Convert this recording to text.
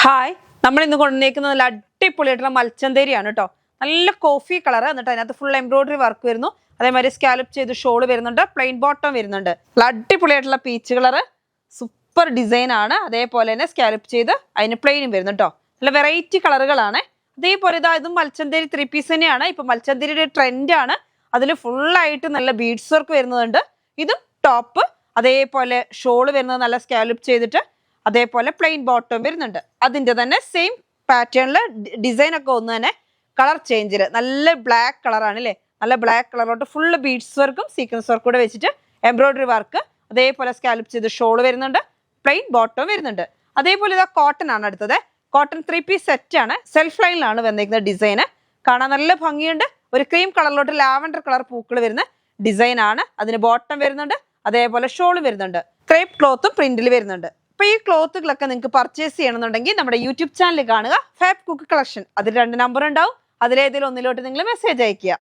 Hi, നമ്മൾ ഇന്ന് കൊണ്ടുവന്നേക്കുന്നത് നല്ല അടിപൊളിയായിട്ടുള്ള മൽച്ചന്തേരിയാണ് കേട്ടോ. നല്ല കോഫി കളർ, എന്നിട്ട് അതിനകത്ത് ഫുൾ എംബ്രോയിഡറി വർക്ക് വരുന്നു. അതേമാതിരി സ്കാലപ്പ് ചെയ്ത് ഷോള് വരുന്നുണ്ട്, പ്ലെയിൻ ബോട്ടം വരുന്നുണ്ട്. നല്ല അടിപൊളിയായിട്ടുള്ള പീച്ച് കളർ, സൂപ്പർ ഡിസൈൻ ആണ്. അതേപോലെ തന്നെ സ്കാലപ്പ് ചെയ്ത് അതിന് പ്ലെയിനും വരുന്നു കേട്ടോ. നല്ല വെറൈറ്റി കളറുകളാണ്. അതേപോലെ ഇതും മൽച്ചന്തേരി 3 പീസ് തന്നെയാണ്. ഇപ്പൊ മൽച്ചന്തേരിയുടെ ട്രെൻഡാണ്. അതിൽ ഫുള്ളായിട്ട് നല്ല ബീഡ്സ് വർക്ക് വരുന്നുണ്ട്. ഇതും ടോപ്പ്, അതേപോലെ ഷോള് വരുന്നത് നല്ല സ്കാലപ്പ് ചെയ്തിട്ട് അതേപോലെ പ്ലെയിൻ ബോട്ടം വരുന്നുണ്ട്. അതിന്റെ തന്നെ സെയിം പാറ്റേണില് ഡിസൈൻ ഒക്കെ ഒന്ന് തന്നെ, കളർ ചേഞ്ചില് നല്ല ബ്ലാക്ക് കളറാണ് അല്ലേ. നല്ല ബ്ലാക്ക് കളറിലോട്ട് ഫുള്ള് ബീഡ്സ് വർക്കും സീക്വൻസ് വർക്കും കൂടെ വെച്ചിട്ട് എംബ്രോയിഡറി വർക്ക്, അതേപോലെ സ്കാലപ്പ് ചെയ്ത് ഷോള് വരുന്നുണ്ട്, പ്ലെയിൻ ബോട്ടം വരുന്നുണ്ട്. അതേപോലെ കോട്ടൺ ആണ് അടുത്തത്. കോട്ടൺ 3 പീസ് സെറ്റ് ആണ്. സെൽഫ് ലൈനിലാണ് വന്നിരിക്കുന്ന ഡിസൈന്. കാണാൻ നല്ല ഭംഗിയുണ്ട്. ഒരു ക്രീം കളറിലോട്ട് ലാവൻഡർ കളർ പൂക്കൾ വരുന്ന ഡിസൈൻ ആണ്. അതിന് ബോട്ടം വരുന്നുണ്ട്, അതേപോലെ ഷോളും വരുന്നുണ്ട്. ക്രേപ്പ് ക്ലോത്തും പ്രിന്റിൽ വരുന്നുണ്ട്. അപ്പൊ ഈ ക്ലോത്തുകളൊക്കെ നിങ്ങൾക്ക് പർച്ചേസ് ചെയ്യണമെന്നുണ്ടെങ്കിൽ നമ്മുടെ യൂട്യൂബ് ചാനൽ കാണുക, ഫാബ് കുക്ക് കളക്ഷൻ. അതിൽ 2 നമ്പർ ഉണ്ടാവും. അതിലേതെങ്കിലും ഒന്നിലോട്ട് നിങ്ങൾ മെസ്സേജ് അയക്കുക.